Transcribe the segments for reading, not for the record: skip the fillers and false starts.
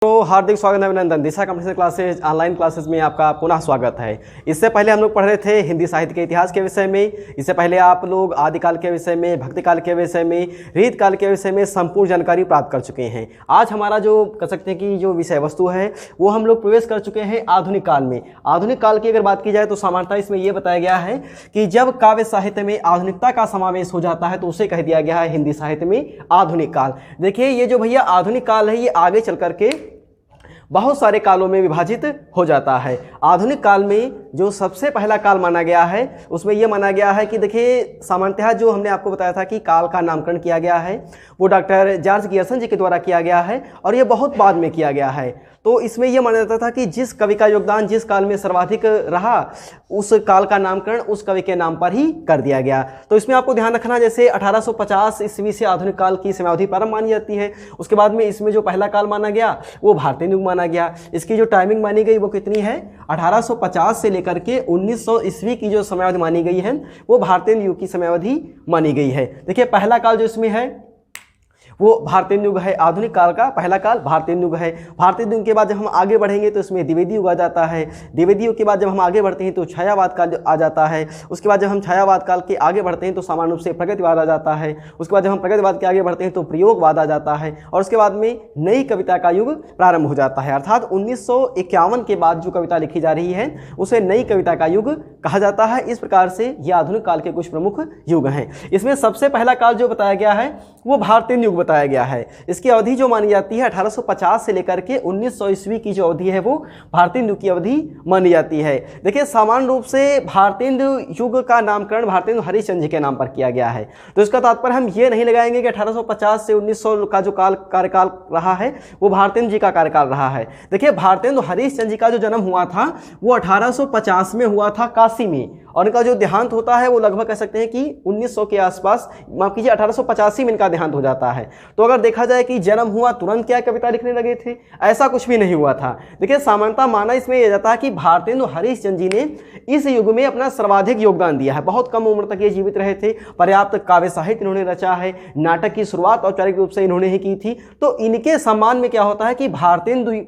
तो हार्दिक स्वागत है, अभिनंदन। दिशा कंप्यूटर क्लासेज ऑनलाइन क्लासेज में आपका पुनः स्वागत है। इससे पहले हम लोग पढ़ रहे थे हिंदी साहित्य के इतिहास के विषय में। इससे पहले आप लोग आदिकाल के विषय में, भक्तिकाल के विषय में, रीतकाल के विषय में संपूर्ण जानकारी प्राप्त कर चुके हैं। आज हमारा जो कह सकते हैं कि जो विषय वस्तु है वो हम लोग प्रवेश कर चुके हैं आधुनिक काल में। आधुनिक काल की अगर बात की जाए तो सामान्यतः इसमें यह बताया गया है कि जब काव्य साहित्य में आधुनिकता का समावेश हो जाता है तो उसे कह दिया गया है हिंदी साहित्य में आधुनिक काल। देखिए ये जो भैया आधुनिक काल है ये आगे चल करके बहुत सारे कालों में विभाजित हो जाता है। आधुनिक काल में जो सबसे पहला काल माना गया है उसमें यह माना गया है कि देखिए सामान्यतः जो हमने आपको बताया था कि काल का नामकरण किया गया है वो डॉक्टर जॉर्ज गियर्सन जी के द्वारा किया गया है और ये बहुत बाद में किया गया है। तो इसमें यह माना जाता था कि जिस कवि का योगदान जिस काल में सर्वाधिक रहा उस काल का नामकरण उस कवि के नाम पर ही कर दिया गया। तो इसमें आपको ध्यान रखना, जैसे 1850 ईस्वी से आधुनिक काल की समयावधि प्रारंभ मानी जाती है। उसके बाद में इसमें जो पहला काल माना गया वो भारतीय युग माना गया। इसकी जो टाइमिंग मानी गई वो कितनी है, 1850 से लेकर के 1900 ईस्वी की जो समयावधि मानी गई है वो भारतीय युग की समयावधि मानी गई है। देखिए पहला काल जो इसमें है वो भारतीय युग है। आधुनिक काल का पहला काल भारतीय युग है। भारतीय युग के बाद जब हम आगे बढ़ेंगे तो इसमें द्विवेदी युग आ जाता है। द्विवेदी युग के बाद जब हम आगे बढ़ते हैं तो छायावाद काल आ जाता है। उसके बाद जब हम छायावाद काल के आगे बढ़ते हैं तो सामान्य रूप से प्रगतिवाद आ जाता है। उसके बाद जब हम प्रगतिवाद के आगे बढ़ते हैं तो प्रयोगवाद आ जाता है और उसके बाद में नई कविता का युग प्रारंभ हो जाता है। अर्थात 1951 के बाद जो कविता लिखी जा रही है उसे नई कविता का युग कहा जाता है। इस प्रकार से ये आधुनिक काल के कुछ प्रमुख युग हैं। इसमें सबसे पहला काल जो बताया गया है वो भारतीय युग बताया गया है। इसकी अवधि जो मानी जाती है 1850 से लेकर के 1900 ईस्वी की जो अवधि है वो भारतीय युग की अवधि मानी जाती है। देखिए सामान्य रूप से भारतीय युग का नामकरण भारतीय हरिश्चंद्र जी के नाम पर किया गया है। तो इसका तात्पर्य हम ये नहीं लगाएंगे कि 1850 से 1900 का जो कार्यकाल रहा है वो भारतीय जी का कार्यकाल रहा है। देखिए भारतीय हरिश्चंद्र जी का जो जन्म हुआ था वो 1850 में हुआ था काशी में और इनका जो देहांत होता है वो लगभग कह सकते हैं कि 1900 के आसपास, माफ कीजिए 1885 में इनका देहांत हो जाता है। तो अगर देखा जाए कि जन्म हुआ तुरंत क्या कविता लिखने लगे थे, ऐसा कुछ भी नहीं हुआ था। देखिए सामान्यतः माना इसमें यह जाता है कि भारतेंदु हरिश्चंद्र जी ने इस युग में अपना सर्वाधिक योगदान दिया है। बहुत कम उम्र तक ये जीवित रहे थे। पर्याप्त काव्य साहित्य इन्होंने रचा है। नाटक की शुरुआत औपचारिक रूप से इन्होंने ही की थी। तो इनके सम्मान में क्या होता है कि भारतेंदु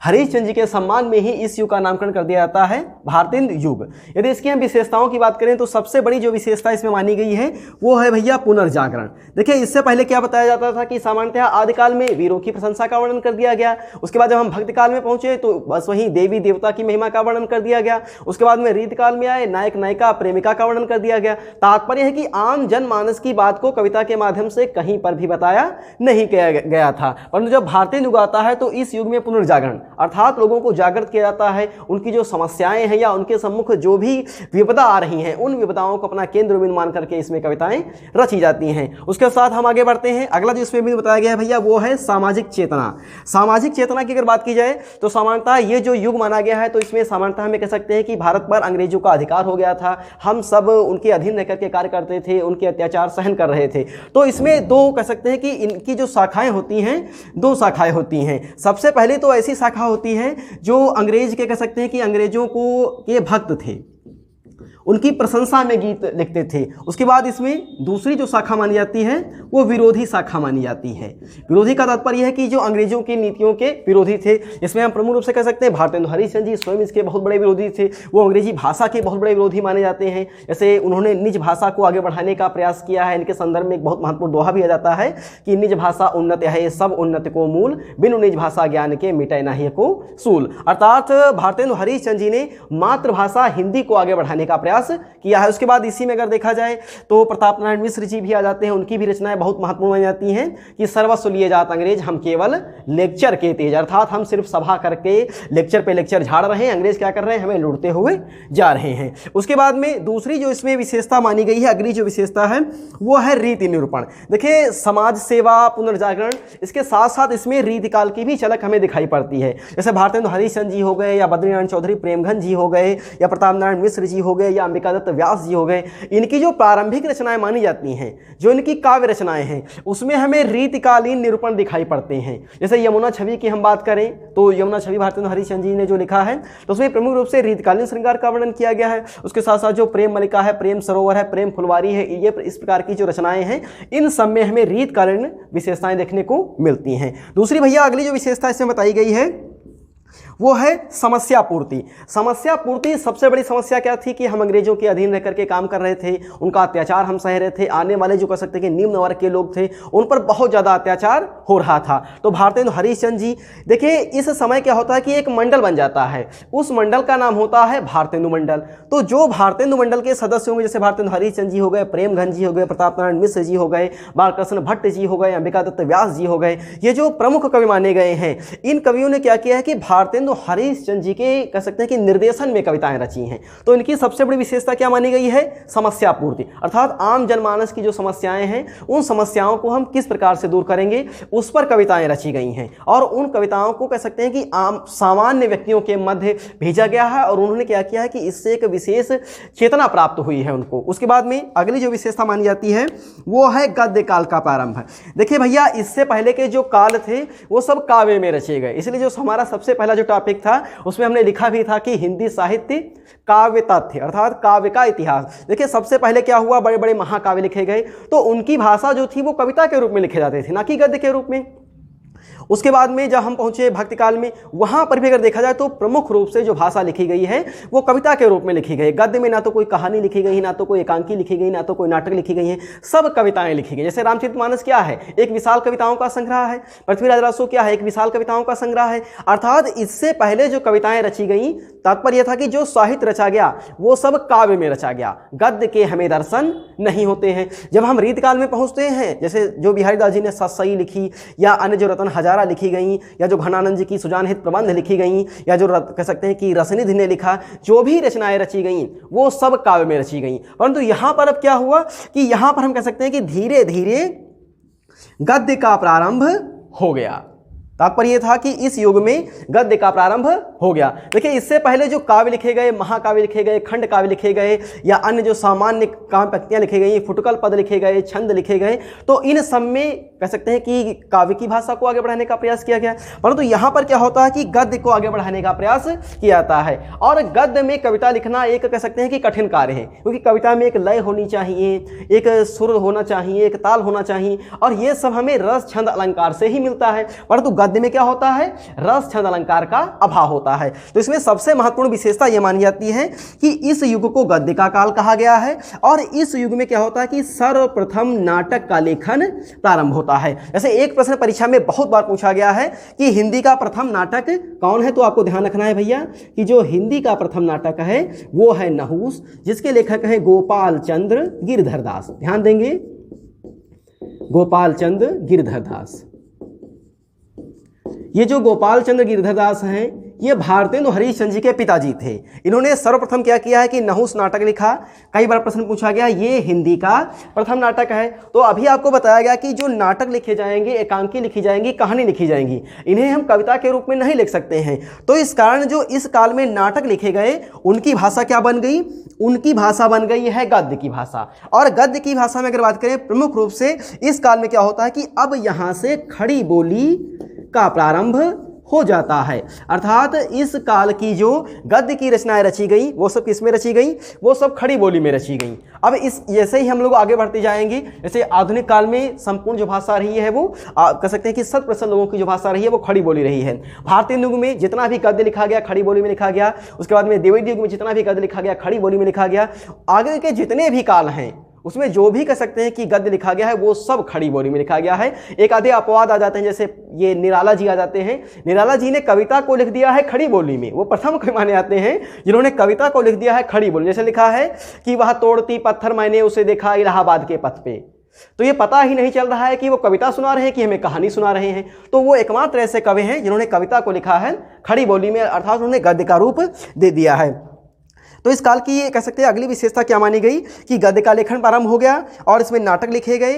हरिश्चंद्र जी के सम्मान में ही इस युग का नामकरण कर दिया जाता है भारतीय युग। यदि इसकी हम विशेषताओं की बात करें तो सबसे बड़ी जो विशेषता इसमें मानी गई है वो है भैया पुनर्जागरण। देखिए इससे पहले क्या बताया जाता था कि सामान्यतः आदिकाल में वीरों की प्रशंसा का वर्णन कर दिया गया। उसके बाद जब हम भक्ति काल में पहुंचे तो बस वहीं देवी देवता की महिमा का वर्णन कर दिया गया। उसके बाद में रीत काल में आए, नायक नायिका प्रेमिका का वर्णन कर दिया गया। तात्पर्य है कि आम जनमानस की बात को कविता के माध्यम से कहीं पर भी बताया नहीं गया था। परंतु जब भारतीय युग आता है तो इस युग में पुनर्जागरण अर्थात लोगों को जागृत किया जाता है। उनकी जो समस्याएं हैं या उनके सम्मुख जो भी विपदा आ रही हैं उन विपदाओं को अपना केंद्र बिंदु मान करके इसमें कविताएं रची जाती हैं। उसके साथ हम आगे बढ़ते हैं। अगला जो इसमें भी बताया गया है भैया वो है सामाजिक चेतना। सामाजिक चेतना की अगर बात की जाए तो सामान्यतः ये जो युग माना गया है तो इसमें सामान्यतः हमें कह सकते हैं कि भारत पर अंग्रेजों का अधिकार हो गया था। हम सब उनके अधीन रहकर के कार्य करते थे, उनके अत्याचार सहन कर रहे थे। तो इसमें दो कह सकते हैं कि इनकी जो शाखाएं होती हैं, दो शाखाएं होती हैं। सबसे पहले तो ऐसी शाखा होती है जो अंग्रेज के कह सकते हैं कि अंग्रेजों को के भक्त थे, उनकी प्रशंसा में गीत लिखते थे। उसके बाद इसमें दूसरी जो शाखा मानी जाती है वो विरोधी शाखा मानी जाती है। विरोधी का तात्पर्य है कि जो अंग्रेजों की नीतियों के विरोधी थे। इसमें हम प्रमुख रूप से कह सकते हैं भारतेंदु हरिश्चंद्र जी स्वयं इसके बहुत बड़े विरोधी थे। वो अंग्रेजी भाषा के बहुत बड़े विरोधी माने जाते हैं। जैसे उन्होंने निज भाषा को आगे बढ़ाने का प्रयास किया है। इनके संदर्भ में एक बहुत महत्वपूर्ण दोहा भी आ जाता है कि निज भाषा उन्नत है सब उन्नत को मूल, बिनु निज भाषा ज्ञान के मिटाए नाही को सूल। अर्थात भारतेंदु हरिश्चंद्र जी ने मातृभाषा हिंदी को आगे बढ़ाने का किया है। उसके बाद इसी में अगर देखा जाए तो प्रताप नारायण मिश्र जी भी आ जाते हैं। उनकी भी रचनाएं बहुत महत्वपूर्ण मानी जाती हैं कि सर्वस्व लिए जात अंग्रेज हम केवल लेक्चर के तेज। अर्थात हम सिर्फ सभा करके लेक्चर पे लेक्चर झाड़ रहे हैं, अंग्रेज क्या कर रहे हैं, हमें लूटते हुए जा रहे हैं। उसके बाद में दूसरी जो इसमें विशेषता मानी गई है, अगली जो विशेषता है वो है रीति निरूपण। देखिए समाज सेवा, पुनर्जागरण, इसके साथ साथ इसमें रीतिकाल की भी झलक हमें दिखाई पड़ती है। जैसे भारतेंदु हरिश्चंद्र जी हो गए या बद्रीनारायण चौधरी प्रेमघन जी हो गए या प्रताप नारायण मिश्र जी हो गए या या अंबिका दत्त व्यास जी हो गए, इनकी जो प्रारंभिक रचनाएं मानी जाती हैं, जो इनकी काव्य रचनाएं हैं, उसमें हमें रीतिकालीन निरूपण दिखाई पड़ते हैं। जैसे यमुना छवि की हम बात करें तो यमुना छवि भारतेंदु हरिश्चंद्र जी ने जो लिखा है तो उसमें प्रमुख रूप से रीतिकालीन श्रृंगार का वर्णन किया गया है। उसके साथ साथ जो प्रेम मलिका है, प्रेम सरोवर है, प्रेम फुलवारी है, ये इस प्रकार की जो रचनाएं हैं, इन सब में हमें रीतकालीन विशेषताएं देखने को मिलती हैं। दूसरी भैया अगली जो विशेषता इसमें बताई गई है वो है समस्या पूर्ति। समस्या पूर्ति, सबसे बड़ी समस्या क्या थी कि हम अंग्रेजों के अधीन रह करके काम कर रहे थे, उनका अत्याचार हम सह रहे थे, आने वाले जो कह सकते हैं कि निम्न वर्ग के लोग थे उन पर बहुत ज़्यादा अत्याचार हो रहा था। तो भारतेंदु हरिश्चंद्र जी, देखिए इस समय क्या होता है कि एक मंडल बन जाता है, उस मंडल का नाम होता है भारतेंदु मंडल। तो जो भारतेंदु मंडल के सदस्य होंगे, जैसे भारतेंदु हरिश्चंद्र जी हो गए, प्रेमघन जी हो गए, प्रताप नारायण मिश्र जी हो गए, बालकृष्ण भट्ट जी हो गए, अंबिका दत्त व्यास जी हो गए, ये जो प्रमुख कवि माने गए हैं, इन कवियों ने क्या किया है कि भारतेंदु हरिश्चंद्र जी के कह सकते हैं कि निर्देशन में कविताएं रची हैं। तो इनकी सबसे बड़ी विशेषता क्या मानी गई है? समस्या पूर्ति, अर्थात आम जनमानस की जो समस्याएं हैं उन समस्याओं को हम किस प्रकार से दूर करेंगे, उस पर कविताएं रची गई हैं। और उन कविताओं को कह सकते हैं कि आम सामान्य व्यक्तियों के मध्य भेजा गया है और उन्होंने क्या किया है कि इससे एक विशेष चेतना प्राप्त हुई है उनको। उसके बाद में अगली जो विशेषता मानी जाती है वो है गद्य काल का प्रारंभ। देखिए भैया, इससे पहले के जो काल थे वो सब काव्य में रचे गए, इसलिए जो हमारा सबसे पहला जो टॉपिक था उसमें हमने लिखा भी था कि हिंदी साहित्य काव्य तथ्य, अर्थात काव्य का इतिहास। देखिए सबसे पहले क्या हुआ, बड़े बड़े महाकाव्य लिखे गए तो उनकी भाषा जो थी वो कविता के रूप में लिखे जाते थे, ना कि गद्य के रूप में। उसके बाद में जब हम पहुंचे भक्ति काल में, वहां पर भी अगर देखा जाए तो प्रमुख रूप से जो भाषा लिखी गई है वो कविता के रूप में लिखी गई। गद्य में ना तो कोई कहानी लिखी गई, ना तो कोई एकांकी लिखी गई, ना तो कोई नाटक लिखी गई है, सब कविताएं लिखी गई। जैसे रामचरितमानस क्या है, एक विशाल कविताओं का संग्रह है। पृथ्वीराज रासो क्या है, एक विशाल कविताओं का संग्रह है। अर्थात इससे पहले जो कविताएं रची गई, तात्पर्य था कि जो साहित्य रचा गया वो सब काव्य में रचा गया, गद्य के हमें दर्शन नहीं होते हैं। जब हम रीतकाल में पहुंचते हैं, जैसे जो बिहारीदास जी ने सतसई लिखी, या अन्य जो रतन हजारा लिखी गई, या जो घनानंद जी की सुजान हित प्रबंध लिखी गई, या जो कह सकते हैं कि रसनिधि ने लिखा, जो भी रचनाएं रची गई वो सब काव्य में रची गई। परंतु यहां पर अब क्या हुआ कि यहां पर हम कह सकते हैं कि धीरे धीरे गद्य का प्रारंभ हो गया। तात्पर्य था कि इस युग में गद्य का प्रारंभ हो गया। देखिए इससे पहले जो काव्य लिखे गए, महाकाव्य लिखे गए, खंड काव्य लिखे गए, या अन्य जो सामान्य काव्य पंक्तियां लिखी गई, फुटकल पद लिखे गए, छंद लिखे गए, तो इन सब में कह सकते हैं कि काव्य की भाषा को आगे बढ़ाने का प्रयास किया गया। परंतु यहाँ पर क्या होता है कि गद्य को आगे बढ़ाने का प्रयास किया जाता है। और गद्य में कविता लिखना एक कह सकते हैं कि कठिन कार्य है, क्योंकि कविता में एक लय होनी चाहिए, एक सुर होना चाहिए, एक ताल होना चाहिए, और ये सब हमें रस छंद अलंकार से ही मिलता है। परंतु गद्य में क्या होता है, रस छंद अलंकार का अभाव होता है। तो इसमें सबसे महत्वपूर्ण विशेषता यह मानी जाती है कि इस युग को गद्य का काल कहा गया है। और इस युग में क्या होता है कि सर्वप्रथम नाटक का लेखन प्रारंभ होता है। जैसे एक प्रश्न परीक्षा में बहुत बार पूछा गया है कि हिंदी का प्रथम नाटक कौन है, तो आपको ध्यान रखना है भैया कि जो हिंदी का प्रथम नाटक है वो है नहुस, जिसके लेखक हैं गोपाल चंद्र गिरधर दास। ध्यान देंगे, गोपाल चंद्र गिरधर दास। ये जो गोपाल चंद्र गिरधर दास हैं ये भारतेंदु हरिश्चंद्र जी के पिताजी थे। इन्होंने सर्वप्रथम क्या किया है कि नहुस नाटक लिखा। कई बार प्रश्न पूछा गया, ये हिंदी का प्रथम नाटक है। तो अभी आपको बताया गया कि जो नाटक लिखे जाएंगे, एकांकी लिखी जाएंगी, कहानी लिखी जाएंगी, इन्हें हम कविता के रूप में नहीं लिख सकते हैं। तो इस कारण जो इस काल में नाटक लिखे गए उनकी भाषा क्या बन गई, उनकी भाषा बन गई है गद्य की भाषा। और गद्य की भाषा में अगर बात करें, प्रमुख रूप से इस काल में क्या होता है कि अब यहाँ से खड़ी बोली का प्रारंभ हो जाता है। अर्थात इस काल की जो गद्य की रचनाएं रची गई वो सब किस में रची गई, वो सब खड़ी बोली में रची गई। अब इस जैसे ही हम लोग आगे बढ़ते जाएंगे, जैसे आधुनिक काल में संपूर्ण जो भाषा रही है वो कह सकते हैं कि 100% लोगों की जो भाषा रही है वो खड़ी बोली रही है। भारतीय युग में जितना भी गद्य लिखा गया खड़ी बोली में लिखा गया, उसके बाद में द्विवेदी युग में जितना भी गद्य लिखा गया खड़ी बोली में लिखा गया। आगे के जितने भी काल हैं उसमें जो भी कह सकते हैं कि गद्य लिखा गया है वो सब खड़ी बोली में लिखा गया है। एक आधे अपवाद आ जाते हैं, जैसे ये निराला जी आ जाते हैं। निराला जी ने कविता को लिख दिया है खड़ी बोली में, वो प्रथम कवि माने जाते हैं जिन्होंने कविता को लिख दिया है खड़ी बोली। जैसे लिखा है कि वह तोड़ती पत्थर मैंने उसे देखा इलाहाबाद के पथ पे, तो ये पता ही नहीं चल रहा है कि वो कविता सुना रहे हैं कि हमें कहानी सुना रहे हैं। तो वो एकमात्र ऐसे कवि हैं जिन्होंने कविता को लिखा है खड़ी बोली में, अर्थात उन्होंने गद्य का रूप दे दिया है। तो इस काल की कह सकते हैं अगली विशेषता क्या मानी गई कि गद्य का लेखन प्रारंभ हो गया और इसमें नाटक लिखे गए।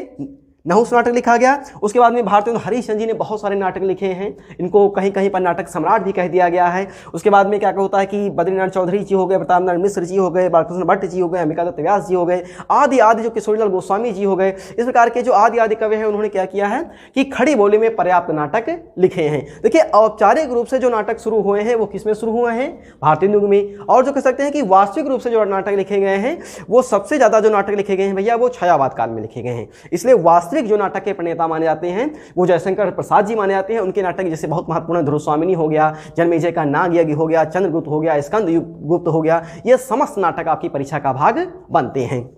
नहुस नाटक लिखा गया। उसके बाद में भारतेंदु हरिश्चंद्र जी ने बहुत सारे नाटक लिखे हैं, इनको कहीं कहीं पर नाटक सम्राट भी कह दिया गया है। उसके बाद में क्या होता है कि बद्रीनाथ चौधरी जी हो गए, प्रताप नारायण मिश्र जी हो गए, बालकृष्ण भट्ट जी हो गए, अंबिका दत्त व्यास जी हो गए, आदि आदि जो किशोरीलाल गोस्वामी जी हो गए, इस प्रकार के जो आदि आदि कवि हैं उन्होंने क्या किया है कि खड़ी बोली में पर्याप्त नाटक लिखे हैं। देखिए औपचारिक रूप से जो नाटक शुरू हुए हैं वो किसमें शुरू हुए हैं, भारतेंदु युग में, और जो कह सकते हैं कि वास्तविक रूप से जो नाटक लिखे गए हैं वो सबसे ज्यादा जो नाटक लिखे गए हैं भैया वो छायावाद काल में लिखे गए हैं। इसलिए वास्तविक जो नाटक के प्रणेता माने जाते हैं वो जयशंकर प्रसाद जी माने जाते हैं। उनके नाटक जैसे बहुत महत्वपूर्ण ध्रुवस्वामिनी हो गया, जन्मेजय का नागयज्ञ हो गया, चंद्रगुप्त हो गया, स्कंद गुप्त हो गया, ये समस्त नाटक आपकी परीक्षा का भाग बनते हैं।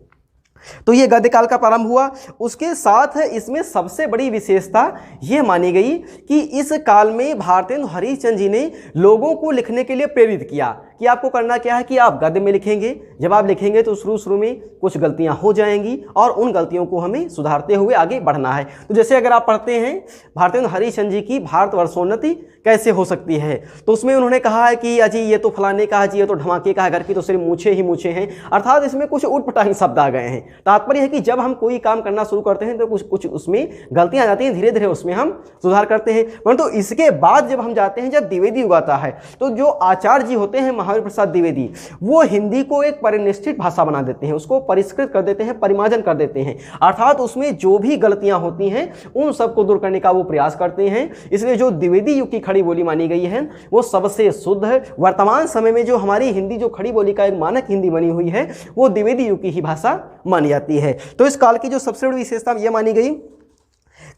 तो ये गद्य काल का प्रारंभ हुआ। उसके साथ इसमें सबसे बड़ी विशेषता ये मानी गई कि इस काल में भारतेंदु हरिश्चंद्र जी ने लोगों को लिखने के लिए प्रेरित किया कि आपको करना क्या है कि आप गद्य में लिखेंगे। जब आप लिखेंगे तो शुरू में कुछ गलतियां हो जाएंगी और उन गलतियों को हमें सुधारते हुए आगे बढ़ना है। तो जैसे अगर आप पढ़ते हैं भारतेंदु हरिश्चंद्र जी की भारतवर्षोन्नति कैसे हो सकती है, तो उसमें उन्होंने कहा है कि अजी ये तो फलाने का है, जी ये तो ढमाके का है, घर की तो सिर्फ मूछे ही मूछे हैं। अर्थात इसमें कुछ उटपटांग शब्द आ गए हैं। तात्पर्य है कि जब हम कोई काम करना शुरू करते हैं तो कुछ उसमें गलतियां आ जाती हैं, धीरे धीरे उसमें हम सुधार करते हैं। परंतु इसके बाद जब हम जाते हैं, जब द्विवेदी युग आता है, तो जो आचार्य जी होते हैं महावीर प्रसाद द्विवेदी, वो हिंदी को एक परिनिष्ठित भाषा बना देते हैं, उसको परिष्कृत कर देते हैं, परिमार्जन कर देते हैं। अर्थात उसमें जो भी गलतियां होती हैं उन सबको दूर करने का वो प्रयास करते हैं। इसलिए जो द्विवेदी युग की खड़ी बोली मानी गई है वो सबसे शुद्ध है। वर्तमान समय में जो हमारी हिंदी जो खड़ी बोली का एक मानक हिंदी बनी हुई है वो द्विवेदी युग की ही भाषा मानी जाती है। तो इस काल की जो सबसे बड़ी विशेषता यह मानी गई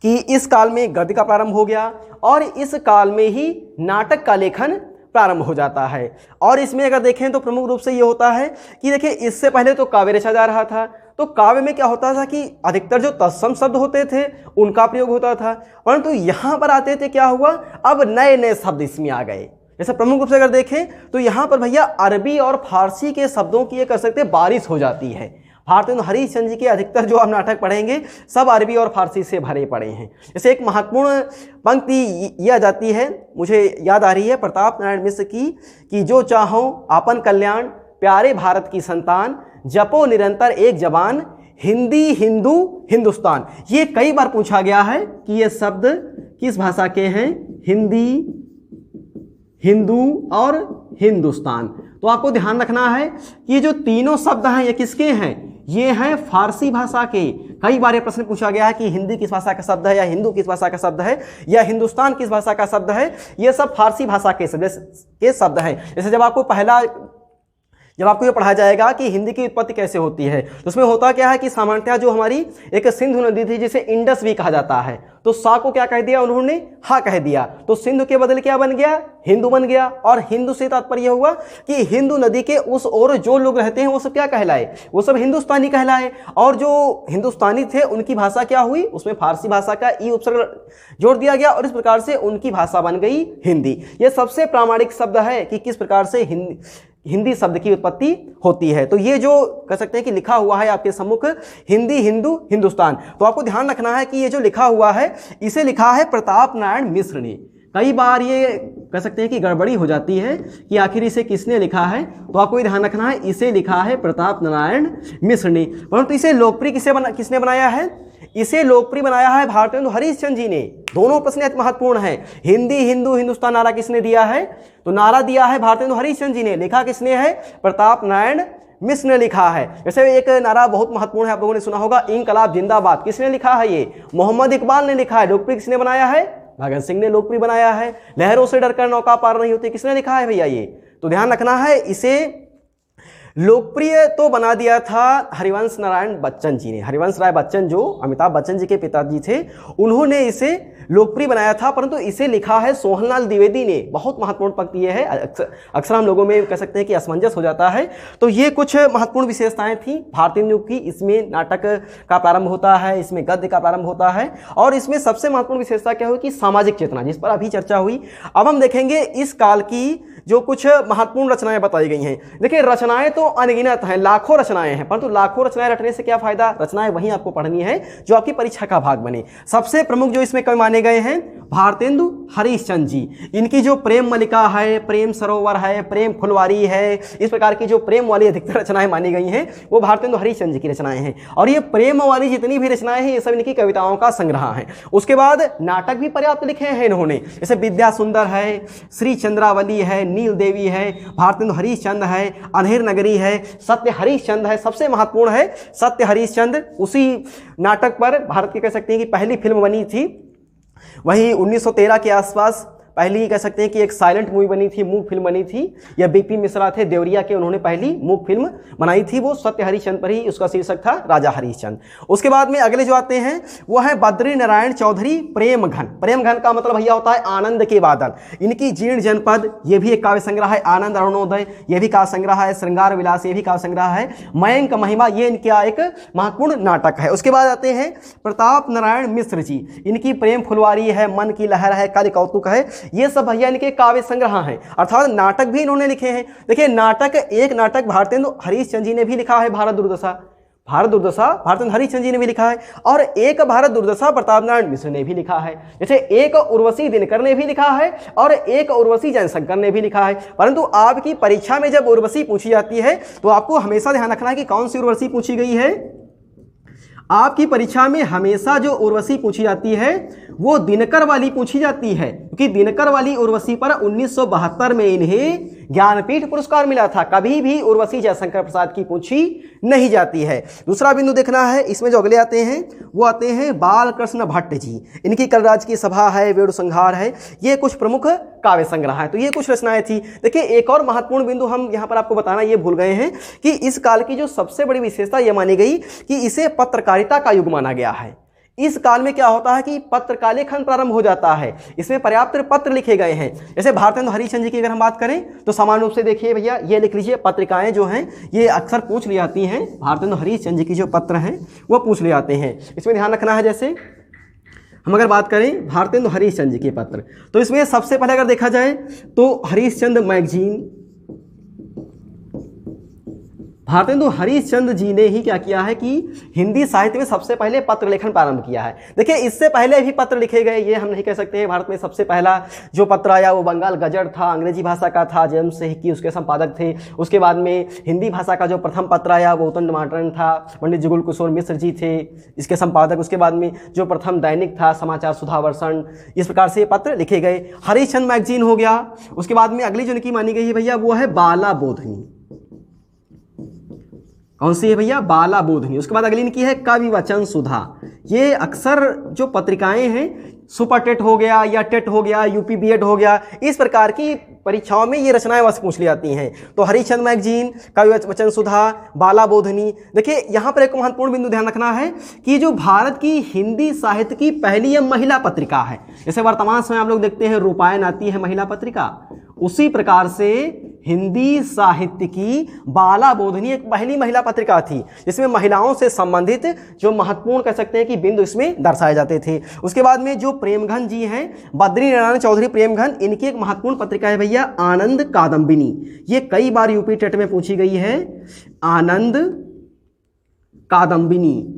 कि इस काल में गद्य का प्रारंभ हो गया और इस काल में ही नाटक का लेखन प्रारंभ हो जाता है। और इसमें अगर देखें तो प्रमुख रूप से ये होता है कि देखिए इससे पहले तो काव्य रचा जा रहा था, तो काव्य में क्या होता था कि अधिकतर जो तत्सम शब्द होते थे उनका प्रयोग होता था, परंतु यहां पर आते थे क्या हुआ, अब नए नए शब्द इसमें आ गए। जैसे प्रमुख रूप से अगर देखें तो यहां पर भैया अरबी और फारसी के शब्दों की ये कर सकते बारिश हो जाती है। भारतेंदु हरिश्चंद्र जी के अधिकतर जो आप नाटक पढ़ेंगे सब अरबी और फारसी से भरे पड़े हैं। जैसे एक महत्वपूर्ण पंक्ति ये आ जाती है, मुझे याद आ रही है प्रताप नारायण मिश्र की कि जो चाहो आपन कल्याण, प्यारे भारत की संतान, जपो निरंतर एक जबान, हिंदी हिंदू हिंदुस्तान। ये कई बार पूछा गया है कि ये शब्द किस भाषा के हैं, हिंदी, हिंदू और हिंदुस्तान। तो आपको ध्यान रखना है कि ये जो तीनों शब्द हैं ये किसके हैं, ये हैं फारसी भाषा के। कई बार ये प्रश्न पूछा गया है कि हिंदी किस भाषा का शब्द है, या हिंदू किस भाषा का शब्द है, या हिंदुस्तान किस भाषा का शब्द है। ये सब फारसी भाषा के शब्द हैं। जैसे जब आपको ये पढ़ा जाएगा कि हिंदी की उत्पत्ति कैसे होती है, तो उसमें होता क्या है कि सामान्यतः जो हमारी एक सिंधु नदी थी जिसे इंडस भी कहा जाता है, तो सा को क्या कह दिया उन्होंने, हा कह दिया, तो सिंधु के बदले क्या बन गया, हिंदू बन गया। और हिंदू से तात्पर्य हुआ कि हिंदू नदी के उस ओर जो लोग रहते हैं वो सब क्या कहलाए, वो सब हिंदुस्तानी कहलाए। और जो हिंदुस्तानी थे उनकी भाषा क्या हुई, उसमें फारसी भाषा का ई उपसर्ग जोड़ दिया गया और इस प्रकार से उनकी भाषा बन गई हिंदी। ये सबसे प्रामाणिक शब्द है कि किस प्रकार से हिंदी शब्द की उत्पत्ति होती है। तो ये जो कह सकते हैं कि लिखा हुआ है आपके सम्मुख हिंदी हिंदू हिंदुस्तान, तो आपको ध्यान रखना है कि ये जो लिखा हुआ है इसे लिखा है प्रताप नारायण मिश्र ने। कई बार ये कह सकते हैं कि गड़बड़ी हो जाती है कि आखिर इसे किसने लिखा है, तो आपको ये ध्यान रखना है इसे लिखा है प्रताप नारायण मिश्र ने। परंतु इसे लोकप्रिय किसने बनाया है, इसे लोकप्रिय बनाया है भारतेंदु हरिश्चंद्र जी ने। दोनों प्रश्न महत्वपूर्ण हैं। हिंदी हिंदू हिंदुस्तान नारा किसने दिया है, तो नारा दिया है भारतेंदु हरिश्चंद्र जी ने, लिखा किसने है, प्रताप नारायण मिश्र ने लिखा है। जैसे एक नारा बहुत महत्वपूर्ण है, आप लोगों ने सुना होगा, इंकलाब जिंदाबाद, किसने लिखा है, ये मोहम्मद इकबाल ने लिखा है। लोकप्रिय किसने बनाया है, भगत सिंह ने लोकप्रिय बनाया है। लहरों से डरकर नौका पार नहीं होती, किसने लिखा है भैया ये। तो ध्यान रखना है इसे लोकप्रिय तो बना दिया था हरिवंश नारायण बच्चन जी ने। हरिवंश राय बच्चन जो अमिताभ बच्चन जी के पिताजी थे, उन्होंने इसे लोकप्रिय बनाया था, परंतु इसे लिखा है सोहनलाल द्विवेदी ने। बहुत महत्वपूर्ण पंक्ति ये है, अक्सर हम लोगों में कह सकते हैं कि असमंजस हो जाता है। तो ये कुछ महत्वपूर्ण विशेषताएं थी भारतेंदु युग की। इसमें नाटक का प्रारंभ होता है, इसमें गद्य का प्रारंभ होता है, और इसमें सबसे महत्वपूर्ण विशेषता क्या हुई कि सामाजिक चेतना, जिस पर अभी चर्चा हुई। अब हम देखेंगे इस काल की जो कुछ महत्वपूर्ण रचनाएं बताई गई हैं। देखिए रचनाएं तो अनगिनत हैं, लाखों रचनाएं हैं, परंतु लाखों रचनाएं रटने से क्या फायदा, रचनाएं वही आपको पढ़नी है जो आपकी परीक्षा का भाग बने। सबसे प्रमुख जो इसमें कवि माने लिखे गए हैं भारतेंदु हरिश्चंद्र जी। इनकी जो प्रेम मलिका है, प्रेम सरोवर है, प्रेम फुलवारी है, इस प्रकार की जो प्रेम वाली अधिकतर रचनाएं मानी गई हैं वो भारतेंदु हरिश्चंद्र जी की रचनाएं हैं। और ये प्रेम वाली जितनी भी रचनाएं हैं ये सब इनकी कविताओं का संग्रह है। उसके बाद नाटक भी पर्याप्त लिखे हैं इन्होंने, जैसे विद्या सुंदर है, श्री चंद्रावली है, नील देवी है, भारतेंदु हरिश्चंद्र है, अंधेर नगरी है, सत्य हरिश्चंद्र है, सबसे महत्वपूर्ण है सत्य हरिश्चंद्र। उसी नाटक पर भारत की कह सकते हैं कि पहली फिल्म बनी थी। वहीं 1913 के आसपास पहली कह सकते हैं कि एक साइलेंट मूवी बनी थी, मूक फिल्म बनी थी। यह बीपी मिश्रा थे देवरिया के, उन्होंने पहली मूक फिल्म बनाई थी, वो सत्य हरिश्चंद्र पर ही, उसका शीर्षक था राजा हरिश्चंद्र। उसके बाद में अगले जो आते हैं वो है बद्री नारायण चौधरी प्रेम घन। प्रेम घन का मतलब भैया होता है आनंद के बादल। इनकी जीर्ण जनपद ये भी एक काव्य संग्रह है, आनंद अरुणोदय ये भी काव्य संग्रह है, श्रृंगार विलास ये भी काव्य संग्रह है, मयंक महिमा ये इनका एक महत्वपूर्ण नाटक है। उसके बाद आते हैं प्रताप नारायण मिश्र जी, इनकी प्रेम फुलवारी है, मन की लहर है, कल कौतुक है, ये सब भैया इनके काव्य संग्रह हैं। अर्थात नाटक भी इन्होंने लिखे हैं। देखिए नाटक, एक नाटक भारतेंदु हरिश्चंद्र जी ने भी लिखा है, भारत दुर्दशा भारतेंदु हरिश्चंद्र जी ने भी लिखा है, और एक भारत दुर्दशा प्रताप नारायण मिश्र ने भी लिखा है। जैसे एक उर्वशी दिनकर ने भी लिखा है और एक उर्वशी जयशंकर ने भी लिखा है। परंतु आपकी परीक्षा में जब उर्वशी पूछी जाती है तो आपको हमेशा ध्यान रखना है कि कौन सी उर्वशी पूछी गई है। आपकी परीक्षा में हमेशा जो उर्वशी पूछी जाती है वो दिनकर वाली पूछी जाती है, क्योंकि दिनकर वाली उर्वशी पर 1972 में इन्हें ज्ञानपीठ पुरस्कार मिला था। कभी भी उर्वशी जयशंकर प्रसाद की पूछी नहीं जाती है। दूसरा बिंदु देखना है, इसमें जो अगले आते हैं वो आते हैं बाल कृष्ण भट्ट जी। इनकी कलराज की सभा है, वेणु संहार है, ये कुछ प्रमुख काव्य संग्रह है। तो ये कुछ रचनाएं थी। देखिए एक और महत्वपूर्ण बिंदु हम यहाँ पर आपको बताना ये भूल गए हैं कि इस काल की जो सबसे बड़ी विशेषता यह मानी गई कि इसे पत्रकारिता का युग माना गया है। इस काल में क्या होता है कि पत्र का लेखन प्रारंभ हो जाता है, इसमें पर्याप्त पत्र लिखे गए हैं। जैसे भारतेंदु हरिश्चंद्र जी की अगर हम बात करें तो सामान्य रूप से देखिए भैया ये लिख लीजिए, पत्रिकाएं जो हैं ये अक्सर पूछ ली जाती हैं। भारतेंदु हरिश्चंद्र जी की जो पत्र हैं वो पूछ ले जाते हैं, इसमें ध्यान रखना है। जैसे हम अगर बात करें भारतेंदु हरिश्चंद्र जी के पत्र, तो इसमें सबसे पहले अगर देखा जाए तो हरिश्चंद्र मैगजीन, भारतेंदु हरिश्चंद्र जी ने ही क्या किया है कि हिंदी साहित्य में सबसे पहले पत्र लेखन प्रारंभ किया है। देखिए इससे पहले भी पत्र लिखे गए, ये हम नहीं कह सकते हैं। भारत में सबसे पहला जो पत्र आया वो बंगाल गजट था, अंग्रेजी भाषा का था, जेम्स सेहकी उसके संपादक थे। उसके बाद में हिंदी भाषा का जो प्रथम पत्र आया वो उत्तम मार्टन था, पंडित जुगल किशोर मिश्र जी थे इसके संपादक। उसके बाद में जो प्रथम दैनिक था समाचार सुधावर्षण, इस प्रकार से ये पत्र लिखे गए। हरिश्चंद्र मैगजीन हो गया। उसके बाद में अगली जो इनकी मानी गई है भैया वो है बाला बोधनी। कौन सी है भैया? बाला बोधनी। उसके बाद अगली इनकी है कवि वचन सुधा। ये अक्सर जो पत्रिकाएं हैं, सुपर टेट हो गया या टेट हो गया, यूपी बीएड हो गया, इस प्रकार की परीक्षाओं में ये रचनाएं वैसे पूछ ली जाती हैं। तो हरिश्चंद्र मैगजीन, कवि वचन सुधा, बाला बोधनी। देखिए यहाँ पर एक महत्वपूर्ण बिंदु ध्यान रखना है कि जो भारत की हिंदी साहित्य की पहली ये महिला पत्रिका है, जैसे वर्तमान समय आप लोग देखते हैं रूपायन आती है महिला पत्रिका, उसी प्रकार से हिंदी साहित्य की बाला बोधनी एक पहली महिला पत्रिका थी जिसमें महिलाओं से संबंधित जो महत्वपूर्ण कह सकते हैं कि बिंदु इसमें दर्शाए जाते थे। उसके बाद में जो प्रेमघन जी हैं, बद्री नारायण चौधरी प्रेमघन, इनकी एक महत्वपूर्ण पत्रिका है भैया आनंद कादम्बिनी। ये कई बार यूपी टेट में पूछी गई है, आनंद कादम्बिनी।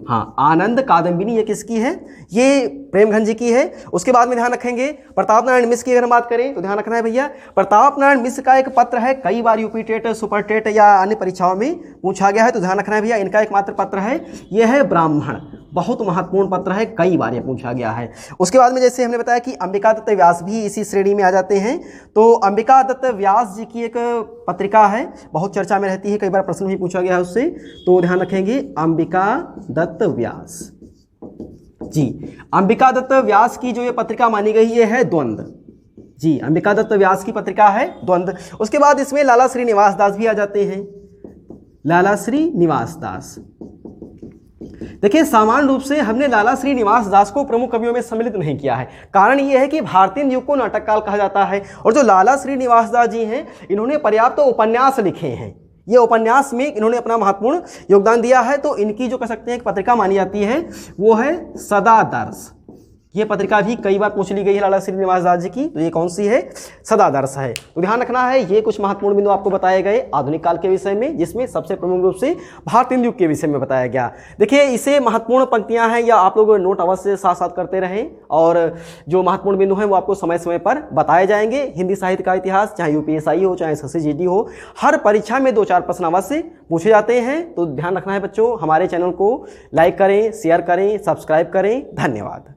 हाँ, आनंद कादम्बिनी ये किसकी है? ये प्रेमघन जी की है। उसके बाद में ध्यान रखेंगे प्रताप नारायण मिश्र की अगर हम बात करें तो ध्यान रखना है भैया, प्रताप नारायण मिश्र का एक पत्र है, कई बार यूपी टेट, सुपर टेट या अन्य परीक्षाओं में पूछा गया है, तो ध्यान रखना है भैया इनका एकमात्र पत्र है, यह है ब्राह्मण। बहुत महत्वपूर्ण पत्र है, कई बार ये पूछा गया है। उसके बाद में जैसे हमने बताया कि अंबिका दत्त व्यास भी इसी श्रेणी में आ जाते हैं। तो अंबिका दत्त व्यास जी की एक पत्रिका है, बहुत चर्चा में रहती है, कई बार प्रश्न भी पूछा गया है उससे, तो ध्यान रखेंगे अंबिका दत्त व्यास जी। अंबिका दत्त व्यास की जो ये पत्रिका मानी गई ये है द्वंद्व जी। अंबिका दत्त व्यास की पत्रिका है द्वंद्व। उसके बाद इसमें लाला श्रीनिवास दास भी आ जाते हैं, लाला श्रीनिवास दास। देखिए सामान्य रूप से हमने लाला श्रीनिवास दास को प्रमुख कवियों में सम्मिलित नहीं किया है, कारण यह है कि भारतीय युग को नाटक काल कहा जाता है, और जो लाला श्रीनिवास दास जी हैं इन्होंने पर्याप्त उपन्यास लिखे हैं, ये उपन्यास में इन्होंने अपना महत्वपूर्ण योगदान दिया है। तो इनकी जो कह सकते हैं एक पत्रिका मानी जाती है वो है सदा दर्श। ये पत्रिका भी कई बार पूछ ली गई है लाला श्रीनिवास दास जी की, तो ये कौन सी है? सदादर्श है। तो ध्यान रखना है, ये कुछ महत्वपूर्ण बिंदु आपको बताए गए आधुनिक काल के विषय में, जिसमें सबसे प्रमुख रूप से भारतीय युग के विषय में बताया गया। देखिए, इसे महत्वपूर्ण पंक्तियां हैं, या आप लोग नोट अवश्य साथ साथ करते रहें, और जो महत्वपूर्ण बिंदु हैं वो आपको समय समय पर बताए जाएंगे। हिंदी साहित्य का इतिहास, चाहे यूपीएसआई हो चाहे एसएससी हो, हर परीक्षा में 2-4 प्रश्न अवश्य पूछे जाते हैं। तो ध्यान रखना है बच्चों, हमारे चैनल को लाइक करें, शेयर करें, सब्सक्राइब करें। धन्यवाद।